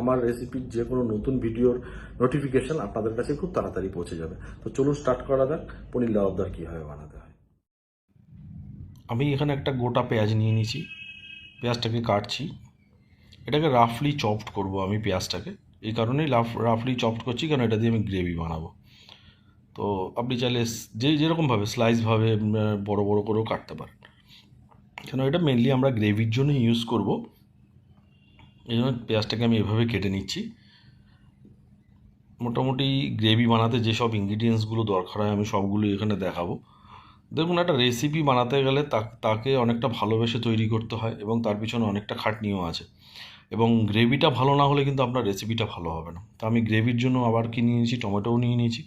আমার রেসিপির যে কোনো নতুন ভিডিওর নোটিফিকেশন আপনাদের কাছে খুব তাড়াতাড়ি পৌঁছে যাবে। তো চলুন স্টার্ট করা যাক পনির লাবাবদার কীভাবে বানাতে হয়। আমি এখানে একটা গোটা পেঁয়াজ নিয়ে নিয়েছি। পেঁয়াজটাকে কাটছি। এটাকে রাফলি চপড করব আমি পেঁয়াজটাকে। এই কারণেই রাফলি চপড করছি, কারণ এটা দিয়ে আমি গ্রেভি বানাবো। তো আপনি চাইলে যেরকমভাবে স্লাইসভাবে বড় বড় করেও কাটতে পারেন, কেন এটা মেনলি আমরা গ্রেভির জন্য ইউজ করব। এই জন্য পেঁয়াজটাকে আমি এভাবে কেটে নিচ্ছি। মোটামুটি গ্রেভি বানাতে যেসব ইনগ্রিডিয়েন্টসগুলো দরকার হয় আমি সবগুলো এখানে দেখাবো। দেখুন, একটা রেসিপি বানাতে গেলে তাকে অনেকটা ভালোবেসে তৈরি করতে হয় এবং তার পিছনে অনেকটা খাটনিও আছে, এবং গ্রেভিটা ভালো না হলে কিন্তু আপনার রেসিপিটা ভালো হবে না। তো আমি গ্রেভির জন্য আবার কি নিয়ে নিয়েছি, টমেটোও নিয়ে নিয়েছি।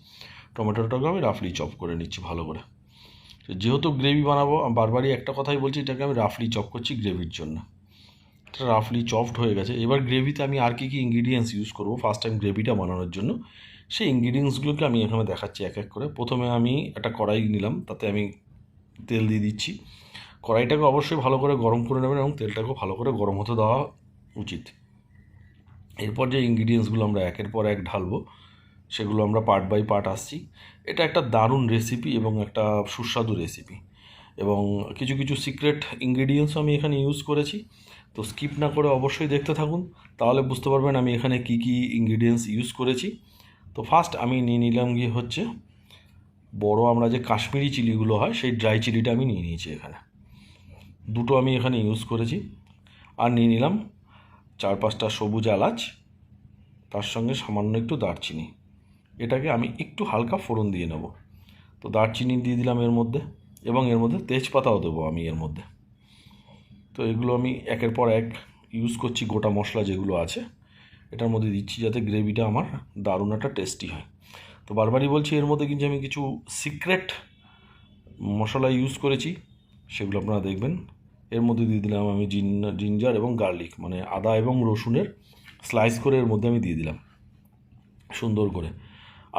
টমেটোটাকে আমি রাফলি চপ করে নিচ্ছি ভালো করে। তো যেহেতু গ্রেভি বানাবো, আমি বারবারই একটা কথাই বলছি, এটাকে আমি রাফলি চপ করছি গ্রেভির জন্য। এটা রাফলি চপড হয়ে গেছে। এবার গ্রেভিতে আমি আর কী কী ইনগ্রিডিয়েন্টস ইউজ করবো ফার্স্ট টাইম গ্রেভিটা বানানোর জন্য, সেই ইনগ্রিডিয়েন্টসগুলোকে আমি এখানে দেখাচ্ছি এক এক করে। প্রথমে আমি একটা কড়াই নিলাম, তাতে আমি তেল দিয়ে দিচ্ছি। কড়াইটাকে অবশ্যই ভালো করে গরম করে নেবেন এবং তেলটাকেও ভালো করে গরম হতে দেওয়া উচিত। এরপর যে ইনগ্রিডিয়েন্টসগুলো আমরা একের পর এক ঢালবো, সেগুলো আমরা পার্ট বাই পার্ট আসছি। এটা একটা দারুণ রেসিপি এবং একটা সুস্বাদু রেসিপি, এবং কিছু কিছু সিক্রেট ইনগ্রিডিয়েন্টসও আমি এখানে ইউজ করেছি। তো স্কিপ না করে অবশ্যই দেখতে থাকুন, তাহলে বুঝতে পারবেন আমি এখানে কী কী ইনগ্রিডিয়েন্টস ইউজ করেছি। তো ফার্স্ট আমি নিয়ে নিলাম গিয়ে হচ্ছে বড় আমরা যে কাশ্মীরি চিলিগুলো হয়, সেই ড্রাই চিলিটা আমি নিয়ে নিয়েছি এখানে। দুটো আমি এখানে ইউজ করেছি। আর নিয়ে নিলাম 4-5টা সবুজ এলাচ, তার সঙ্গে সামান্য একটু দারচিনি। এটাকে আমি একটু হালকা ফোড়ন দিয়ে নেব। তো দারচিনি দিয়ে দিলাম এর মধ্যে, এবং এর মধ্যে তেজপাতাও দেবো আমি এর মধ্যে। তো এগুলো আমি একের পর এক ইউজ করছি, গোটা মশলা যেগুলো আছে এটার মধ্যে দিচ্ছি, যাতে গ্রেভিটা আমার দারুণ একটা টেস্টি হয়। তো বারবারই বলছি, এর মধ্যে কিন্তু আমি কিছু সিক্রেট মশলা ইউজ করেছি, সেগুলো আপনারা দেখবেন। এর মধ্যে দিয়ে দিলাম আমি জিঞ্জার এবং গার্লিক, মানে আদা এবং রসুনের স্লাইস করে এর মধ্যে আমি দিয়ে দিলাম সুন্দর করে।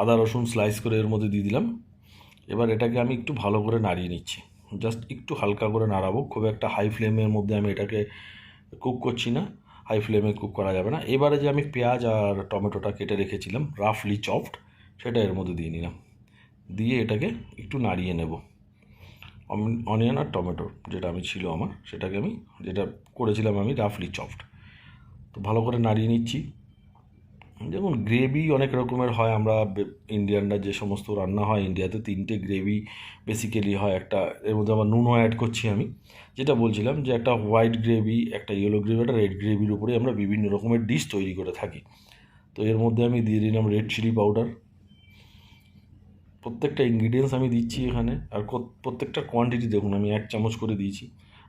আদা রসুন স্লাইস করে এর মধ্যে দিয়ে দিলাম। এবার এটাকে আমি একটু ভালো করে নাড়িয়ে নিচ্ছি, জাস্ট একটু হালকা করে নাড়াবো। খুব একটা হাই ফ্লেমের মধ্যে আমি এটাকে কুক করছি না, হাই ফ্লেমে কুক করা যাবে না। এবারে যে আমি পেঁয়াজ আর টমেটোটা কেটে রেখেছিলাম রাফলি চপড, সেটা এর মধ্যে দিয়ে নিলাম। দিয়ে এটাকে একটু নাড়িয়ে নেব। অনিয়ন আর টমেটো যেটা আমি ছিল আমার, সেটাকে আমি যেটা করেছিলাম আমি রাফলি চপড, তো ভালো করে নাড়িয়ে নিচ্ছি। যেমন গ্রেভি অনেক রকমের হয়, আমরা ইন্ডিয়ানরা যে সমস্ত রান্না হয় ইন্ডিয়াতে, 3টে গ্রেভি বেসিক্যালি হয়। একটা এর মধ্যে আবার নুনও অ্যাড করছি আমি, যেটা বলছিলাম যে একটা হোয়াইট গ্রেভি, একটা ইয়েলো গ্রেভি, একটা রেড গ্রেভির উপরে আমরা বিভিন্ন রকমের ডিশ তৈরি করে থাকি। তো এর মধ্যে আমি দিয়ে দিলাম রেড চিলি পাউডার। প্রত্যেকটা ইনগ্রিডিয়েন্টস আমি দিচ্ছি এখানে, আর প্রত্যেকটা কোয়ান্টিটি দেখুন আমি 1 চামচ করে দিয়েছি।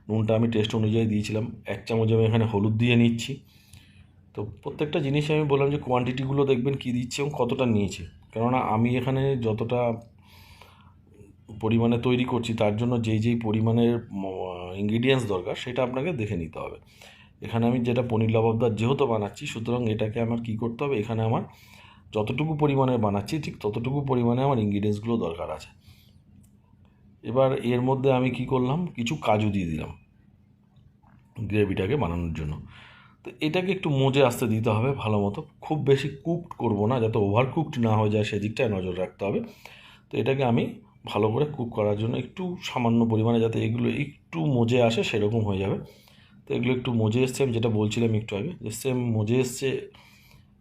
নুনটা আমি টেস্ট অনুযায়ী দিয়েছিলাম। 1 চামচ আমি এখানে হলুদ দিয়ে নিচ্ছি। তো প্রত্যেকটা জিনিসে আমি বললাম যে কোয়ান্টিটিগুলো দেখবেন কী দিচ্ছে এবং কতটা নিয়েছে, কেননা আমি এখানে যতটা পরিমাণে তৈরি করছি তার জন্য যেই পরিমাণের ইনগ্রিডিয়েন্টস দরকার সেটা আপনাকে দেখে নিতে হবে। এখানে আমি যেটা পনির লাবাবদার যেহেতু বানাচ্ছি, সুতরাং এটাকে আমার কী করতে হবে, এখানে আমার যতটুকু পরিমাণে বানাচ্ছি ঠিক ততটুকু পরিমাণে আমার ইনগ্রিডিয়েন্টসগুলো দরকার আছে। এবার এর মধ্যে আমি কি করলাম, কিছু কাজু দিয়ে দিলাম গ্রেভিটাকে বানানোর জন্য। তো এটাকে একটু মজে আসতে দিতে হবে ভালো মতো, খুব বেশি কুকড করব না, যাতে ওভার কুকড না হয়ে যায় সেদিকটায় নজর রাখতে হবে। তো এটাকে আমি ভালো করে কুক করার জন্য একটু সামান্য পরিমাণে, যাতে এগুলো একটু মজে আসে সেরকম হয়ে যাবে। তো এগুলো একটু মজে এসছে, আমি যেটা বলছিলাম একটু আগে যে সেম মজে এসছে।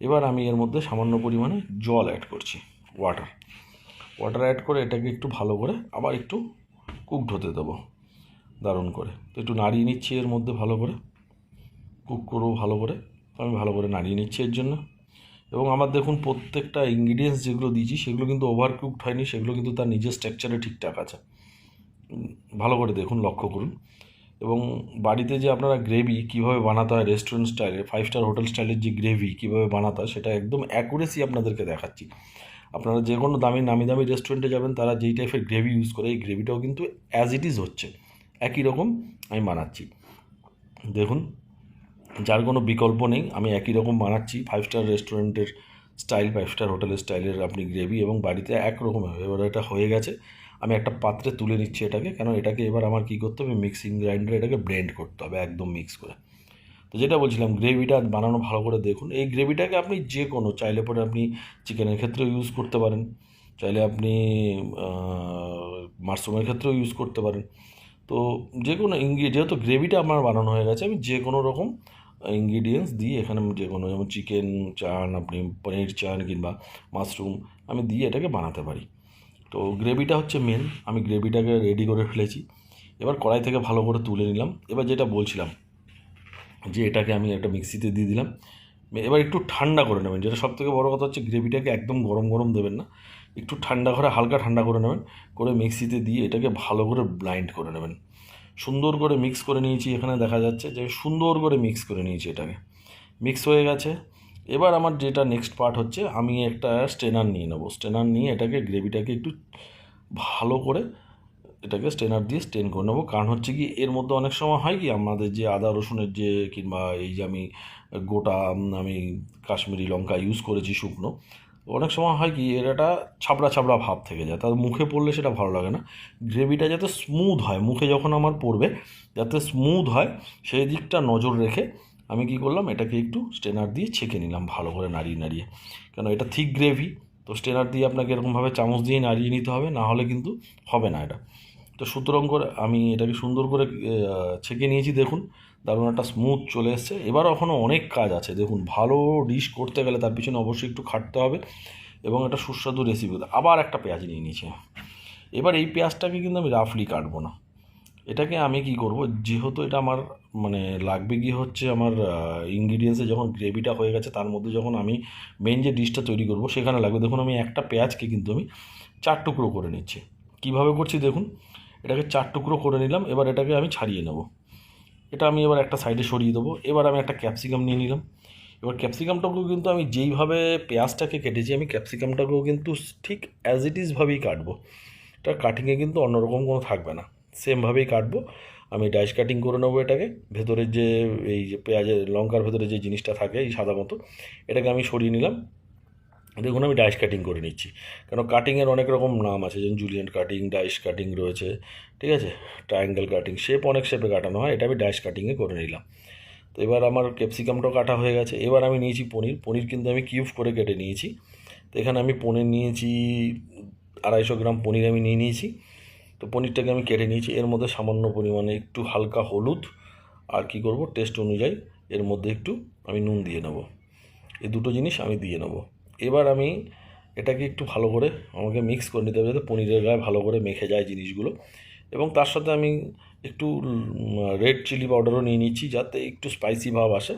এবার আমি এর মধ্যে সামান্য পরিমাণে জল অ্যাড করছি, ওয়াটার অ্যাড করে এটাকে একটু ভালো করে আবার একটু কুকড হতে দেবো দারুণ করে। তো একটু নাড়িয়ে নিচ্ছি এর মধ্যে ভালো করে, কুক করবো ভালো করে। আমি ভালো করে নাড়িয়ে নিচ্ছি এর জন্য। এবং আমার দেখুন প্রত্যেকটা ইনগ্রিডিয়েন্টস যেগুলো দিয়েছি সেগুলো কিন্তু ওভার কুকড হয়নি, সেগুলো কিন্তু তার নিজের স্ট্রাকচারে ঠিকঠাক আছে। ভালো করে দেখুন, লক্ষ্য করুন। এবং বাড়িতে যে আপনারা গ্রেভি কীভাবে বানাতে হয় রেস্টুরেন্ট স্টাইলে, 5 স্টার হোটেল স্টাইলের যে গ্রেভি কীভাবে বানাতে হয় সেটা একদম অ্যাকুরেসি আপনাদেরকে দেখাচ্ছি। আপনারা যে কোনো নামি দামি রেস্টুরেন্টে যাবেন, তারা যেই টাইপের গ্রেভি ইউজ করে এই গ্রেভিটাও কিন্তু অ্যাজ ইট ইজ হচ্ছে, একই রকম আমি বানাচ্ছি। দেখুন, যার কোনো বিকল্প নেই, আমি একই রকম বানাচ্ছি 5 স্টার রেস্টুরেন্টের স্টাইল, 5 স্টার হোটেলের স্টাইলের আপনি গ্রেভি, এবং বাড়িতে একরকম হবে। এবার এটা হয়ে গেছে, আমি একটা পাত্রে তুলে নিচ্ছি এটাকে, কেন এটাকে এবার আমার কী করতে হবে, মিক্সিং গ্রাইন্ডারে এটাকে ব্লেন্ড করতে হবে একদম মিক্স করে। তো যেটা বলছিলাম, গ্রেভিটা বানানো ভালো করে দেখুন। এই গ্রেভিটাকে আপনি যে কোনো চাইলে পরে আপনি চিকেনের ক্ষেত্রেও ইউজ করতে পারেন, চাইলে আপনি মাশরুমের ক্ষেত্রেও ইউজ করতে পারেন। তো যে কোনো যেহেতু গ্রেভিটা আমার বানানো হয়ে গেছে, আমি যে কোনো রকম ইনগ্রিডিয়েন্টস দিয়ে এখানে যে কোনো, যেমন চিকেন চান, আপনি পনির চান কিংবা মাশরুম, আমি দিয়ে এটাকে বানাতে পারি। তো গ্রেভিটা হচ্ছে মেন, আমি গ্রেভিটাকে রেডি করে ফেলেছি। এবার কড়াই থেকে ভালো করে তুলে নিলাম। এবার যেটা বলছিলাম যে এটাকে আমি একটা মিক্সিতে দিয়ে দিলাম। এবার একটু ঠান্ডা করে নেবেন, যেটা সবথেকে বড় কথা হচ্ছে গ্রেভিটাকে একদম গরম গরম দেবেন না, একটু ঠান্ডা করে হালকা ঠান্ডা করে নেবেন, করে মিক্সিতে দিয়ে এটাকে ভালো করে ব্লাইন্ড করে নেবেন। সুন্দর করে মিক্স করে নিয়েছি, এখানে দেখা যাচ্ছে যে সুন্দর করে মিক্স করে নিয়েছি, এটাকে মিক্স হয়ে গেছে। এবার আমার যেটা নেক্সট পার্ট হচ্ছে, আমি একটা স্ট্রেনার নিয়ে নেবো। স্ট্রেনার নিয়ে এটাকে গ্রেভিটাকে একটু ভালো করে এটাকে স্ট্রেনার দিয়ে স্ট্রেন করে নেবো। কারণ হচ্ছে কি, এর মধ্যে অনেক সময় হয় কি, আমাদের যে আদা রসুনের যে কিংবা এই যে আমি গোটা আমি কাশ্মীরি লঙ্কা ইউজ করেছি শুকনো, অনেক সময় হয় কি এর একটা ছাবড়া ছাবড়া ভাব থেকে যায়, তার মুখে পড়লে সেটা ভালো লাগে না। গ্রেভিটা যাতে স্মুথ হয়, মুখে যখন আমার পড়বে যাতে স্মুথ হয়, সেই দিকটা নজর রেখে আমি কি করলাম, এটাকে একটু স্ট্রেনার দিয়ে ছেঁকে নিলাম ভালো করে নাড়িয়ে নাড়িয়ে। কেন এটা থিক গ্রেভি, তো স্ট্রেনার দিয়ে আপনাকে এরকমভাবে চামচ দিয়ে নাড়িয়ে নিতে হবে, না হলে কিন্তু হবে না এটা। তো সুতরাং করে আমি এটাকে সুন্দর করে ছেঁকে নিয়েছি, দেখুন দারুণ একটা স্মুথ চলে এসছে। এবার এখনও অনেক কাজ আছে, দেখুন ভালো ডিশ করতে গেলে তার পিছনে অবশ্যই একটু খাটতে হবে এবং একটা সুস্বাদু রেসিপি হতে। আবার একটা পেঁয়াজ নিয়ে নিয়েছি। এবার এই পেঁয়াজটাকে কিন্তু আমি রাফলি কাটবো না, এটাকে আমি কি করব, যেহেতু এটা আমার মানে লাগবে গিয়ে হচ্ছে আমার ইনগ্রিডিয়েন্টসে যখন গ্রেভিটা হয়ে গেছে তার মধ্যে যখন আমি মেন যে ডিশটা তৈরি করব সেখানে লাগবে। দেখুন আমি একটা পেঁয়াজকে কিন্তু আমি 4 টুকরো করে নিচ্ছি। কিভাবে করছি দেখুন, এটাকে 4 টুকরো করে নিলাম। এবার এটাকে আমি ছাড়িয়ে নেব, এটা আমি এবার একটা সাইডে সরিয়ে দেবো। এবার আমি একটা ক্যাপসিকাম নিয়ে নিলাম। এবার ক্যাপসিকামটাকেও কিন্তু আমি যেইভাবে পেঁয়াজটাকে কেটেছি, আমি ক্যাপসিকামটাকেও কিন্তু ঠিক অ্যাজ ইট ইজভাবেই কাটবো। এটা কাটিংয়ে কিন্তু অন্যরকম কোনো থাকবে না, সেমভাবেই কাটবো। আমি ডাইস কাটিং করে নেবো এটাকে। ভেতরের যে এই যে পেঁয়াজের লঙ্কার ভেতরে যে জিনিসটা থাকে এই সাদা মতো, এটাকে আমি সরিয়ে নিলাম। দেখুন আমি ডাইস কাটিং করে নিচ্ছি, কারণ কাটিংয়ের অনেক রকম নাম আছে, যেমন জুলিয়েন্ট কাটিং, ডাইস কাটিং রয়েছে, ঠিক আছে, ট্রায়াঙ্গেল কাটিং, শেপ অনেক শেপে কাটানো হয়, এটা আমি ডাইস কাটিংয়ে করে নিলাম। তো এবার আমার ক্যাপসিকামটাও কাটা হয়ে গেছে। এবার আমি নিয়েছি পনির। পনির কিন্তু আমি কিউব করে কেটে নিয়েছি। তো এখানে আমি পনির নিয়েছি 250 গ্রাম পনির আমি নিয়ে নিয়েছি। তো পনিরটাকে আমি কেটে নিয়েছি, এর মধ্যে সামান্য পরিমাণে একটু হালকা হলুদ আর কি করব, টেস্ট অনুযায়ী এর মধ্যে একটু আমি নুন দিয়ে নেব। এই দুটো জিনিস আমি দিয়ে নেব। এবার আমি এটাকে একটু ভালো করে আমাকে মিক্স করে নিতে হবে, যাতে পনিরের গায়ে ভালো করে মেখে যায় জিনিসগুলো। এবং তার সাথে আমি একটু রেড চিলি পাউডারও নিয়ে নিচ্ছি, যাতে একটু স্পাইসি ভাব আসে।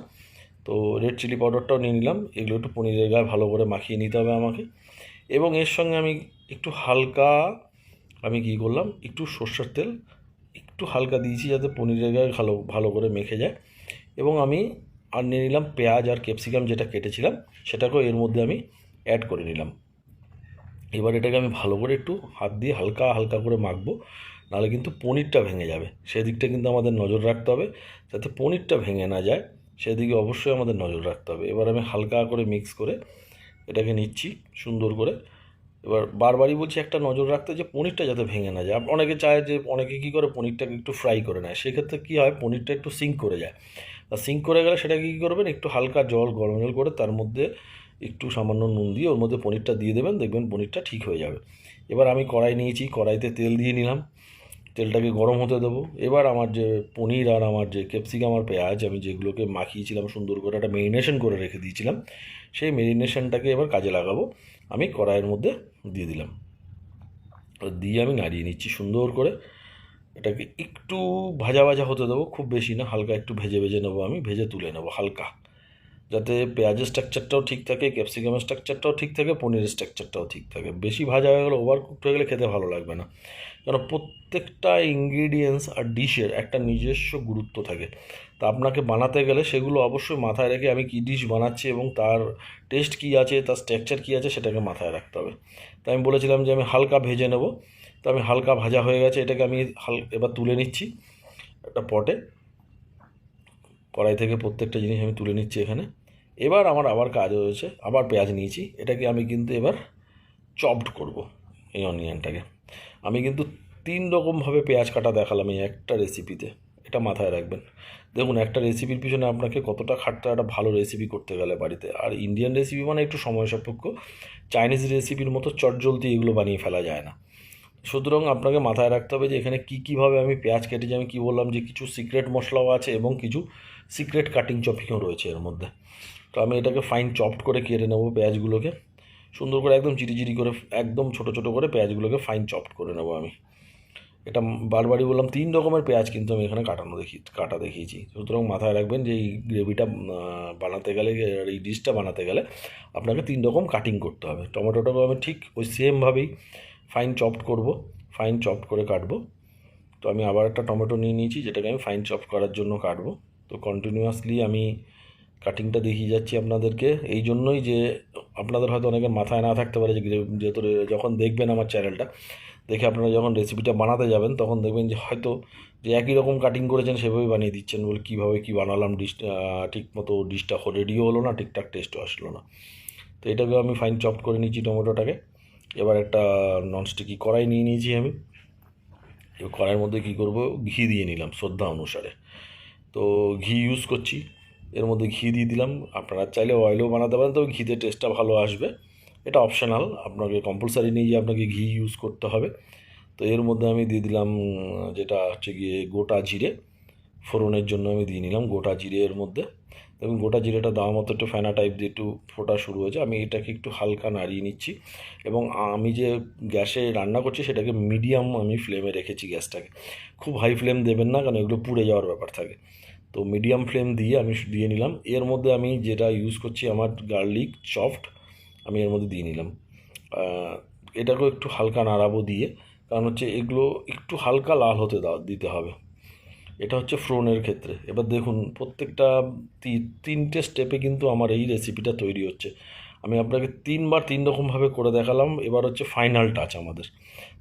তো রেড চিলি পাউডারটাও নিয়ে নিলাম। এগুলো একটু পনিরের গায়ে ভালো করে মাখিয়ে নিতে হবে আমাকে। এবং এর সঙ্গে আমি একটু হালকা আমি কী করলাম, একটু সর্ষের তেল একটু হালকা দিয়েছি, যাতে পনিরের গায়ে ভালো ভালো করে মেখে যায়। এবং আমি আর নিয়ে নিলাম পেঁয়াজ আর ক্যাপসিকাম যেটা কেটেছিলাম, সেটাকেও এর মধ্যে আমি অ্যাড করে নিলাম। এবার এটাকে আমি ভালো করে একটু হাত দিয়ে হালকা হালকা করে মাখবো, নাহলে কিন্তু পনিরটা ভেঙে যাবে। সেদিকটা কিন্তু আমাদের নজর রাখতে হবে, যাতে পনিরটা ভেঙে না যায়, সেদিকে অবশ্যই আমাদের নজর রাখতে হবে। এবার আমি হালকা করে মিক্স করে এটাকে নিচ্ছি সুন্দর করে। এবার বারবারই বলছি একটা নজর রাখতে, যে পনিরটা যাতে ভেঙে না যায়। অনেকে চায় যে, অনেকে কী করে পনিরটাকে একটু ফ্রাই করে নেয়, সেক্ষেত্রে কী হয়, পনিরটা একটু সিঙ্ক করে যায়। আর সিঙ্ক করে গেলে সেটাকে কী করবেন, একটু হালকা জল, গরম জল করে তার মধ্যে একটু সামান্য নুন দিয়ে ওর মধ্যে পনিরটা দিয়ে দেবেন, দেখবেন পনিরটা ঠিক হয়ে যাবে। এবার আমি কড়াই নিয়েছি, কড়াইতে তেল দিয়ে নিলাম, তেলটাকে গরম হতে দেবো। এবার আমার যে পনির আর আমার যে ক্যাপসিকাম আর পেঁয়াজ আমি যেগুলোকে মাখিয়েছিলাম সুন্দর করে, একটা মেরিনেশন করে রেখে দিয়েছিলাম, সেই মেরিনেশনটাকে এবার কাজে লাগাবো। আমি কড়াইয়ের মধ্যে দিয়ে দিলাম, দিয়ে আমি নাড়িয়ে নিচ্ছি সুন্দর করে। এটাকে একটু ভাজা ভাজা হতে দেবো, খুব বেশি না, হালকা একটু ভেজে ভেজে নেবো, আমি ভেজে তুলে নেবো হালকা, যাতে পেঁয়াজের স্ট্রাকচারটাও ঠিক থাকে, ক্যাপসিকামের স্ট্রাকচারটাও ঠিক থাকে, পনিরের স্ট্রাকচারটাও ঠিক থাকে। বেশি ভাজা হয়ে গেলে, ওভার কুকড হয়ে গেলে খেতে ভালো লাগবে না। কারণ প্রত্যেকটা ইনগ্রিডিয়েন্টস আর ডিশের একটা নিজস্ব গুরুত্ব থাকে, তা আপনাকে বানাতে গেলে সেগুলো অবশ্যই মাথায় রেখে আমি কী ডিশ বানাচ্ছি এবং তার টেস্ট কী আছে, তার স্ট্রাকচার কী আছে, সেটাকে মাথায় রাখতে হবে। তাই আমি বলেছিলাম যে আমি হালকা ভেজে নেব। তো আমি হালকা ভাজা হয়ে গেছে, এটাকে আমি এবার তুলে নিচ্ছি একটা পটে। কড়াই থেকে প্রত্যেকটা জিনিস আমি তুলে নিচ্ছি এখানে। এবার আমার আবার কাজ হয়েছে, আবার পেঁয়াজ নিয়েছি, এটাকে আমি কিন্তু এবার চপড করব। এই অনিয়নটাকে আমি কিন্তু 3 রকমভাবে পেঁয়াজ কাটা দেখালাম এই একটা রেসিপিতে। এটা একটা মাথায় রাখবেন। দেখুন, একটা রেসিপির পিছনে আপনাকে কতটা খাটতে হয় একটা ভালো রেসিপি করতে গেলে বাড়িতে। আর ইন্ডিয়ান রেসিপি মানে একটু সময় সাপেক্ষ, চাইনিজ রেসিপির মতো চটজলদি এগুলো বানিয়ে ফেলা যায় না। সুতরাং আপনাকে মাথায় রাখতে হবে যে এখানে কীভাবে আমি পেঁয়াজ কেটেছি। আমি কী বললাম যে কিছু সিক্রেট মশলাও আছে এবং কিছু সিক্রেট কাটিং চপিংও রয়েছে এর মধ্যে। তো আমি এটাকে ফাইন চপড করে কেটে নেবো পেঁয়াজগুলোকে, সুন্দর করে একদম চিরি করে, একদম ছোটো ছোটো করে পেঁয়াজগুলোকে ফাইন চপড করে নেবো আমি। এটা বারবারই বললাম 3 রকমের পেঁয়াজ কিন্তু আমি এখানে কাটা দেখিয়েছি। সুতরাং মাথায় রাখবেন যে এই গ্রেভিটা বানাতে গেলে, এই ডিশটা বানাতে গেলে আপনাকে 3 রকম কাটিং করতে হবে। টমেটোটাকেও আমি ঠিক ওই সেমভাবেই ফাইন চপড করব, ফাইন চপড করে কাটবো। তো আমি আবার একটা টমেটো নিয়ে নিয়েছি, যেটাকে আমি ফাইন চপড করার জন্য কাটবো। তো কন্টিনিউয়াসলি আমি কাটিংটা দেখিয়ে যাচ্ছি আপনাদেরকে, এই জন্যই যে আপনাদের হয়তো অনেকের মাথায় না থাকতে পারে যে যেহেতু যখন দেখবেন আমার চ্যানেলটা দেখে আপনারা যখন রেসিপিটা বানাতে যাবেন তখন দেখবেন যে হয়তো যে একই রকম কাটিং করেছেন সেভাবেই বানিয়ে দিচ্ছেন, বলে কীভাবে কী বানালাম, ডিশটা ঠিক মতো ডিশটা রেডিও হলো না, ঠিকঠাক টেস্টও আসলো না। তো এটাকে আমি ফাইন চপড করে নিয়েছি টমেটোটাকে। এবার একটা ননস্টিকি কড়াই নিয়ে নিয়েছি আমি। এবার কড়াইয়ের মধ্যে কী করব, ঘি দিয়ে নিলাম শ্রদ্ধা অনুসারে। তো ঘি ইউজ করছি, এর মধ্যে ঘি দিয়ে দিলাম। আপনারা চাইলে অয়েলও বানাতে পারেন, তবে ঘিতে টেস্টটা ভালো আসবে। এটা অপশনাল, আপনাকে কম্পালসারি নেই যে আপনাকে ঘি ইউজ করতে হবে। তো এর মধ্যে আমি দিয়ে দিলাম যেটা হচ্ছে গিয়ে গোটা জিরে, ফোড়নের জন্য আমি দিয়ে নিলাম গোটা জিরে এর মধ্যে। এবং গোটা জিরেটা দেওয়া মতো একটু ফেনা টাইপ দিয়ে একটু ফোটা শুরু হয়েছে, আমি এটাকে একটু হালকা নাড়িয়ে নিচ্ছি। এবং আমি যে গ্যাসে রান্না করছি সেটাকে মিডিয়াম আমি ফ্লেমে রেখেছি গ্যাসটাকে, খুব হাই ফ্লেম দেবেন না, কারণ এগুলো পুড়ে যাওয়ার ব্যাপার থাকে। তো মিডিয়াম ফ্লেম দিয়ে আমি দিয়ে নিলাম। এর মধ্যে আমি যেটা ইউজ করছি আমার গার্লিক চপড, আমি এর মধ্যে দিয়ে নিলাম। এটাকেও একটু হালকা নাড়াবো দিয়ে, কারণ হচ্ছে এগুলো একটু হালকা লাল হতে দিতে হবে। এটা হচ্ছে ফোড়নের ক্ষেত্রে। এবার দেখুন প্রত্যেকটা 3টে স্টেপে কিন্তু আমার এই রেসিপিটা তৈরি হচ্ছে। আমি আপনাকে 3বার 3 রকমভাবে করে দেখালাম। এবার হচ্ছে ফাইনাল টাচ আমাদের।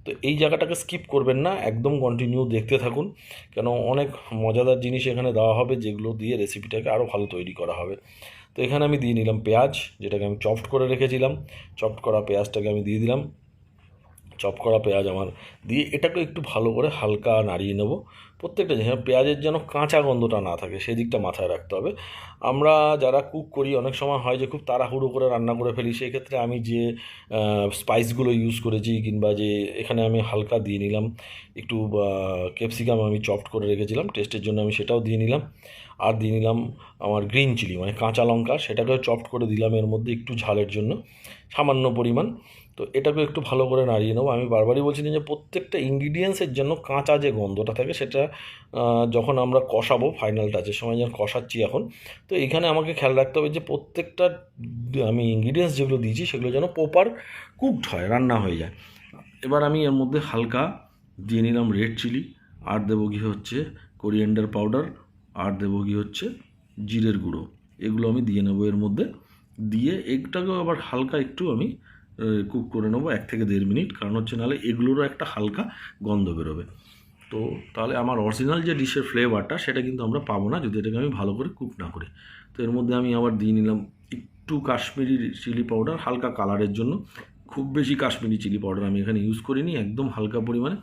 তো এই জায়গাটাকে স্কিপ করবেন না, একদম কন্টিনিউ দেখতে থাকুন, কেন অনেক মজাদার জিনিস এখানে দেওয়া হবে যেগুলো দিয়ে রেসিপিটাকে আরও ভালো তৈরি করা হবে। তো এখানে আমি দিয়ে নিলাম পেঁয়াজ, যেটাকে আমি চপড করে রেখেছিলাম। চপড করা পেঁয়াজটাকে আমি দিয়ে দিলাম। চপ করা পেঁয়াজ আমার দিয়ে এটাকে একটু ভালো করে হালকা নাড়িয়ে নেব। প্রত্যেকটা জিনিস পেঁয়াজের যেন কাঁচা গন্ধটা না থাকে সেই দিকটা মাথায় রাখতে হবে। আমরা যারা কুক করি অনেক সময় হয় যে খুব তাড়াহুড়ো করে রান্না করে ফেলি, সেই ক্ষেত্রে আমি যে স্পাইসগুলো ইউজ করেছি, কিংবা যে এখানে আমি হালকা দিয়ে নিলাম একটু ক্যাপসিকাম আমি চপড করে রেখেছিলাম টেস্টের জন্য, আমি সেটাও দিয়ে নিলাম। আর দিয়ে নিলাম আমার গ্রিন চিলি মানে কাঁচা লঙ্কা, সেটাকেও চপড করে দিলাম এর মধ্যে একটু ঝালের জন্য সামান্য পরিমাণ। তো এটাকে একটু ভালো করে নাড়িয়ে নেবো। আমি বারবারই বলছি যে প্রত্যেকটা ইনগ্রিডিয়েন্টসের জন্য কাঁচা যে গন্ধটা থাকে সেটা যখন আমরা কষাবো ফাইনাল টাচের সময় যখন কষাচ্ছি এখন, তো এখানে আমাকে খেয়াল রাখতে হবে যে প্রত্যেকটা আমি ইনগ্রিডিয়েন্টস যেগুলো দিয়েছি সেগুলো যেন প্রপার কুকড হয়, রান্না হয়ে যায়। এবার আমি এর মধ্যে হালকা দিয়ে নিলাম রেড চিলি, আর দেবো কি হচ্ছে কোরিয়েন্ডার পাউডার, আর দেবো কি হচ্ছে জিরের গুঁড়ো। এগুলো আমি দিয়ে নেবো এর মধ্যে। দিয়ে এটাকেও আবার হালকা একটু আমি কুক করে নেবো 1 থেকে 1.5 মিনিট, কারণ হচ্ছে নাহলে এগুলোরও একটা হালকা গন্ধ বেরোবে। তো তাহলে আমার অরিজিনাল যে ডিশের ফ্লেভারটা সেটা কিন্তু আমরা পাবো না যদি এটাকে আমি ভালো করে কুক না করি। তো এর মধ্যে আমি আবার দিয়ে নিলাম একটু কাশ্মীরি চিলি পাউডার হালকা কালারের জন্য। খুব বেশি কাশ্মীরি চিলি পাউডার আমি এখানে ইউজ করিনি, একদম হালকা পরিমাণে।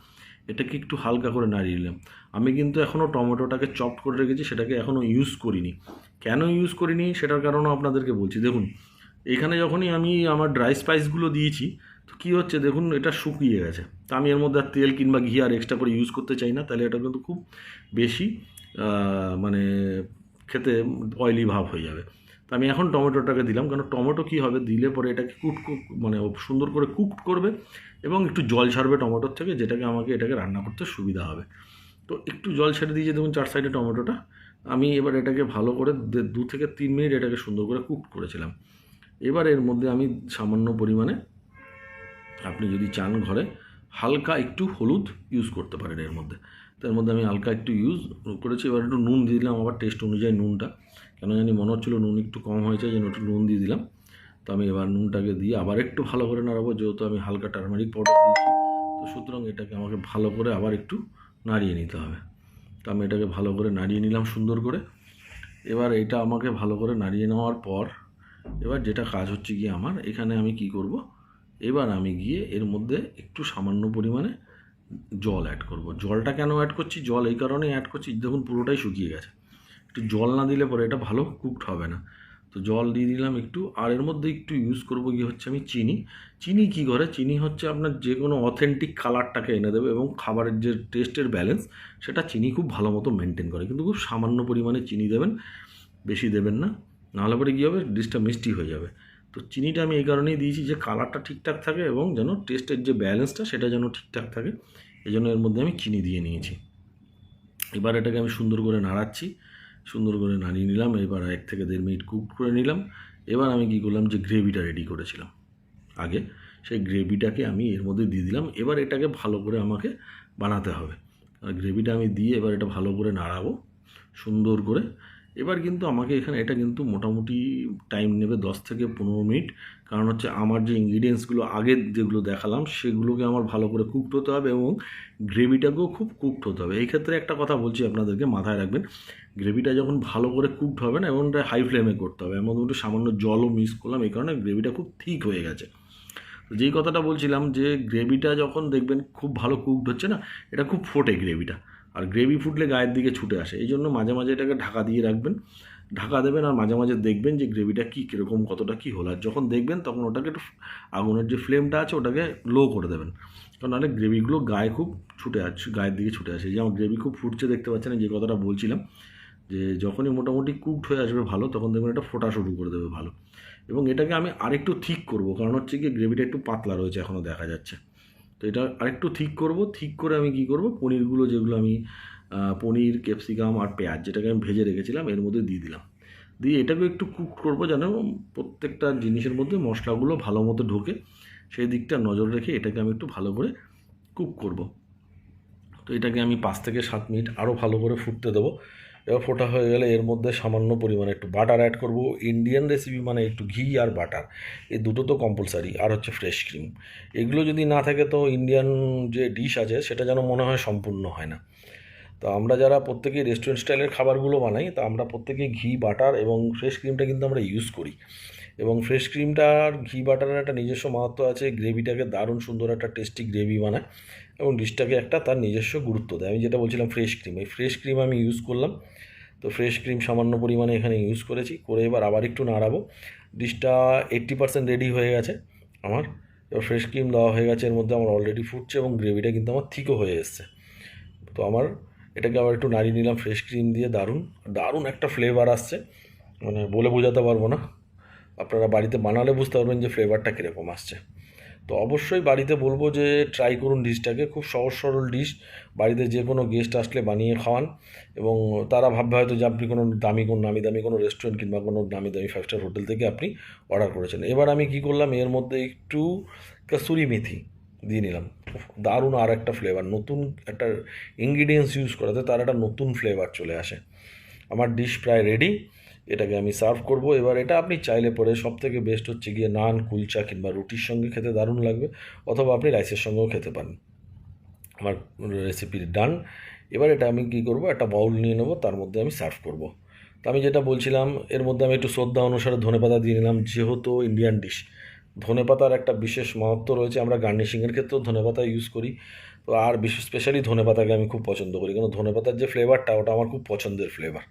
এটাকে একটু হালকা করে নাড়িয়ে নিলাম। আমি কিন্তু এখনও টমেটোটাকে চপড করে রেখেছি, সেটাকে এখনও ইউজ করিনি। কেন ইউজ করিনি সেটার কারণও আপনাদেরকে বলছি। দেখুন এখানে যখনই আমি আমার ড্রাই স্পাইসগুলো দিয়েছি, তো কী হচ্ছে দেখুন এটা শুকিয়ে গেছে। তো আমি এর মধ্যে আর তেল কিংবা ঘি আর এক্সট্রা করে ইউজ করতে চাই না, তাহলে এটা কিন্তু খুব বেশি মানে খেতে অয়েলি ভাব হয়ে যাবে। তো আমি এখন টমেটোটাকে দিলাম, কারণ টমেটো কী হবে দিলে পরে এটাকে মানে সুন্দর করে কুকড করবে এবং একটু জল ছাড়বে টমেটোর থেকে, যেটাকে আমাকে এটাকে রান্না করতে সুবিধা হবে। তো একটু জল ছেড়ে দিয়েছে দেখুন 4 সাইডে টমেটোটা। আমি এবার এটাকে ভালো করে 2 থেকে 3 মিনিট এটাকে সুন্দর করে কুকড করেছিলাম। এবার এর মধ্যে আমি সামান্য পরিমাণে, আপনি যদি চান ঘরে হালকা একটু হলুদ ইউজ করতে পারেন এর মধ্যে। তো এর মধ্যে আমি হালকা একটু ইউজ করেছি। এবার একটু নুন দিয়ে দিলাম আবার টেস্ট অনুযায়ী নুনটা, কেন জানি মনে হচ্ছিলো নুন একটু কম হয়েছে, যেন একটু নুন দিয়ে দিলাম। তো আমি এবার নুনটাকে দিয়ে আবার একটু ভালো করে নাড়াবো, যেহেতু আমি হালকা টারমারিক পাউডার দিয়েছি। তো সুতরাং এটাকে আমাকে ভালো করে আবার একটু নাড়িয়ে নিতে হবে। তো আমি এটাকে ভালো করে নাড়িয়ে নিলাম সুন্দর করে। এবার এটা আমাকে ভালো করে নাড়িয়ে নেওয়ার পর এবার যেটা কাজ হচ্ছে গিয়ে আমার এখানে আমি কি করব, এবার আমি গিয়ে এর মধ্যে একটু সামান্য পরিমাণে জল অ্যাড করব। জলটা কেন অ্যাড করছি? জল এই কারণেই অ্যাড করছি, দেখুন পুরোটাই শুকিয়ে গেছে। একটু জল না দিলে পরে এটা ভালো কুকড হবে না। তো জল দিয়ে দিলাম একটু, আর এর মধ্যে একটু ইউজ করব কি হচ্ছে আমি চিনি। চিনি কী করে? চিনি হচ্ছে আপনার যে কোনো অথেন্টিক কালারটাকে এনে দেবে এবং খাবারের যে টেস্টের ব্যালেন্স সেটা চিনি খুব ভালো মতো মেনটেন করে, কিন্তু খুব সামান্য পরিমাণে চিনি দেবেন, বেশি দেবেন না, নাহলে পরে কী হবে, ডিশটা মিষ্টি হয়ে যাবে। তো চিনিটা আমি এই কারণেই দিয়েছি যে কালারটা ঠিকঠাক থাকে এবং যেন টেস্টের যে ব্যালেন্সটা সেটা যেন ঠিকঠাক থাকে, এই জন্য এর মধ্যে আমি চিনি দিয়ে নিয়েছি। এবার এটাকে আমি সুন্দর করে নাড়াচ্ছি, সুন্দর করে নাড়িয়ে নিলাম। এবার 1 থেকে 1.5 মিনিট কুক করে নিলাম। এবার আমি কী করলাম, যে গ্রেভিটা রেডি করেছিলাম আগে, সেই গ্রেভিটাকে আমি এর মধ্যে দিয়ে দিলাম। এবার এটাকে ভালো করে আমাকে বানাতে হবে। আর গ্রেভিটা আমি দিয়ে এবার এটা ভালো করে নাড়াবো সুন্দর করে। এবার কিন্তু আমাকে এখানে এটা কিন্তু মোটামুটি টাইম নেবে 10 থেকে 15 মিনিট, কারণ হচ্ছে আমার যে ইনগ্রিডিয়েন্টসগুলো আগের যেগুলো দেখালাম সেগুলোকে আমার ভালো করে কুকড হতে হবে এবং গ্রেভিটাকেও খুব কুকড হতে হবে। এই ক্ষেত্রে একটা কথা বলছি আপনাদেরকে, মাথায় রাখবেন, গ্রেভিটা যখন ভালো করে কুকড হবে না, এবং এটা হাই ফ্লেমে করতে হবে। এর মধ্যে একটু সামান্য জলও মিক্স করলাম, এই কারণে গ্রেভিটা খুব থিক হয়ে গেছে। তো যেই কথাটা বলছিলাম যে গ্রেভিটা যখন দেখবেন খুব ভালো কুকড হচ্ছে না, এটা খুব ফোটে গ্রেভিটা, আর গ্রেভি ফুটলে গায়ের দিকে ছুটে আসে। এই জন্য মাঝে মাঝে এটাকে ঢাকা দিয়ে রাখবেন, ঢাকা দেবেন, আর মাঝে মাঝে দেখবেন যে গ্রেভিটা কীরকম কতটা কী হলো। আর যখন দেখবেন তখন ওটাকে একটু আগুনের যে ফ্লেমটা আছে ওটাকে লো করে দেবেন, কারণ নাহলে গ্রেভিগুলো গায়ে খুব ছুটে আসছে, গায়ের দিকে ছুটে আসে। এই যে আমার গ্রেভি খুব ফুটছে দেখতে পাচ্ছেন, যে কথাটা বলছিলাম, যে যখনই মোটামুটি কুকড হয়ে আসবে ভালো, তখন দেখবেন এটা ফোটা শুরু করে দেবে ভালো। এবং এটাকে আমি আরেকটু থিক করব, কারণ হচ্ছে কি গ্রেভিটা একটু পাতলা রয়েছে এখনও দেখা যাচ্ছে। তো এটা আরেকটু থিক করব। থিক করে আমি কী করব, পনিরগুলো যেগুলো আমি পনির, ক্যাপসিকাম আর পেঁয়াজ যেটাকে আমি ভেজে রেখেছিলাম এর মধ্যে দিয়ে দিলাম। দিয়ে এটাকে একটু কুক করবো যেন প্রত্যেকটা জিনিসের মধ্যে মশলাগুলো ভালো মতো ঢোকে, সেই দিকটা নজর রেখে এটাকে আমি একটু ভালো করে কুক করব। তো এটাকে আমি 5 থেকে 7 মিনিট আরও ভালো করে ফুটতে দেবো। এবার ফোটা হয়ে গেলে এর মধ্যে সামান্য পরিমাণে একটু বাটার অ্যাড করব। ইন্ডিয়ান রেসিপি মানে একটু ঘি আর বাটার, এই দুটো তো কম্পালসারি, আর হচ্ছে ফ্রেশ ক্রিম। এগুলো যদি না থাকে তো ইন্ডিয়ান যে ডিশ আছে সেটা যেন মনে হয় সম্পূর্ণ হয় না। তো আমরা যারা প্রত্যেকেই রেস্টুরেন্ট স্টাইলের খাবারগুলো বানাই, তো আমরা প্রত্যেকেই ঘি, বাটার এবং ফ্রেশ ক্রিমটা কিন্তু আমরা ইউজ করি। এবং ফ্রেশ ক্রিমটার, ঘি বাটারের একটা নিজস্ব মাহাত্ম্য আছে, গ্রেভিটাকে দারুণ সুন্দর একটা টেস্টি গ্রেভি বানায় এবং ডিশটাকে একটা তার নিজস্ব গুরুত্ব দেয়। আমি যেটা বলছিলাম ফ্রেশ ক্রিম, এই ফ্রেশ ক্রিম আমি ইউজ করলাম। তো ফ্রেশ ক্রিম সামান্য পরিমাণে এখানে ইউজ করেছি, করে এবার আবার একটু নাড়াবো। ডিশটা 80% রেডি হয়ে গেছে আমার। এবার ফ্রেশ ক্রিম দেওয়া হয়ে গেছে, এর মধ্যে আমার অলরেডি ফুটছে এবং গ্রেভিটা কিন্তু আমার থিকও হয়ে এসছে। তো আমার এটাকে আবার একটু নাড়িয়ে নিলাম ফ্রেশ ক্রিম দিয়ে, দারুণ দারুণ একটা ফ্লেভার আসছে, মানে বলে বোঝাতে পারবো না। আপনারা বাড়িতে বানালে বুঝতে পারবেন যে ফ্লেভারটা কীরকম আসছে। তো অবশ্যই বাড়িতে বলবো যে ট্রাই করুন ডিশটাকে, খুব সহজ সরল ডিশ, বাড়িতে যে কোনো গেস্ট আসলে বানিয়ে খাওয়ান এবং তারা ভাববে হয়তো যে আপনি কোনো নামি দামি কোনো রেস্টুরেন্ট কিংবা কোনো নামি দামি 5 স্টার হোটেল থেকে আপনি অর্ডার করেছেন। এবার আমি কী করলাম, এর মধ্যে একটু কাসুরি মেথি দিয়ে নিলাম। দারুণ আর একটা ফ্লেভার, নতুন একটা ইনগ্রিডিয়েন্টস ইউজ করাতে তার একটা নতুন ফ্লেভার চলে আসে। আমার ডিশ প্রায় রেডি, এটাকে আমি সার্ভ করব। এবার এটা আপনি চাইলে পরে সবথেকে বেস্ট হচ্ছে গিয়ে নান, কুলচা কিংবা রুটির সঙ্গে খেতে দারুণ লাগবে, অথবা আপনি রাইসের সঙ্গেও খেতে পারেন। আমার রেসিপি ডান। এবার এটা আমি কী করব, একটা বাউল নিয়ে নেব, তার মধ্যে আমি সার্ভ করব। তো আমি যেটা বলছিলাম, এর মধ্যে আমি একটু শ্রদ্ধা অনুসারে ধনেপাতা দিয়ে নিলাম, যেহেতু ইন্ডিয়ান ডিশ ধনেপাতার একটা বিশেষ মাহাত্ম্য রয়েছে। আমরা গার্নিশিংয়ের ক্ষেত্রেও ধনেপাতা ইউজ করি। তো আর বিশেষ স্পেশালি ধনেপাতাকে আমি খুব পছন্দ করি, কারণ ধনেপাতার যে ফ্লেভারটা ওটা আমার খুব পছন্দের ফ্লেভার।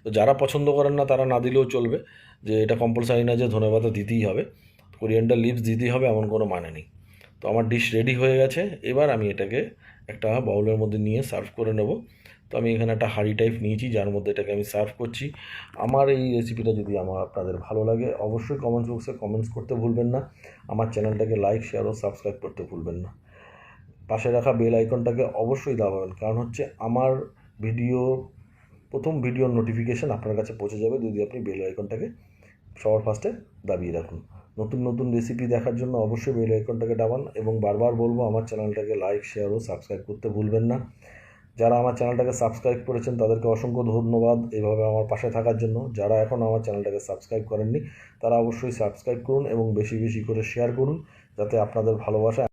তো যারা পছন্দ করেন না তারা না দিলেও চলবে, যে এটা কম্পালসারি না যে ধনেপাতা দিতেই হবে, কোরিয়ান্ডার লিভস দিতেই হবে এমন কোনো মানে নেই। তো আমার ডিশ রেডি হয়ে গেছে, এবার আমি এটাকে একটা বাউলের মধ্যে নিয়ে সার্ভ করে নেব। তো আমি এখানে একটা হাঁড়ি টাইপ নিয়েছি, যার মধ্যে এটাকে আমি সার্ভ করছি। আমার এই রেসিপিটা যদি আপনাদের ভালো লাগে, অবশ্যই কমেন্টস বক্সে কমেন্টস করতে ভুলবেন না। আমার চ্যানেলটাকে লাইক, শেয়ার ও সাবস্ক্রাইব করতে ভুলবেন না। পাশে রাখা বেল আইকনটাকে অবশ্যই দাবাবেন, কারণ হচ্ছে আমার প্রথম ভিডিওর নোটিফিকেশান আপনার কাছে পৌঁছে যাবে যদি আপনি বেল আইকনটাকে সবার ফার্স্টে দাবিয়ে রাখুন। নতুন নতুন রেসিপি দেখার জন্য অবশ্যই বেল আইকনটাকে দাবান, এবং বারবার বলবো আমার চ্যানেলটাকে লাইক, শেয়ার ও সাবস্ক্রাইব করতে ভুলবেন না। যারা আমার চ্যানেলটাকে সাবস্ক্রাইব করেছেন তাদেরকে অসংখ্য ধন্যবাদ এভাবে আমার পাশে থাকার জন্য। যারা এখন আমার চ্যানেলটাকে সাবস্ক্রাইব করেননি তারা অবশ্যই সাবস্ক্রাইব করুন এবং বেশি বেশি করে শেয়ার করুন, যাতে আপনাদের ভালোবাসা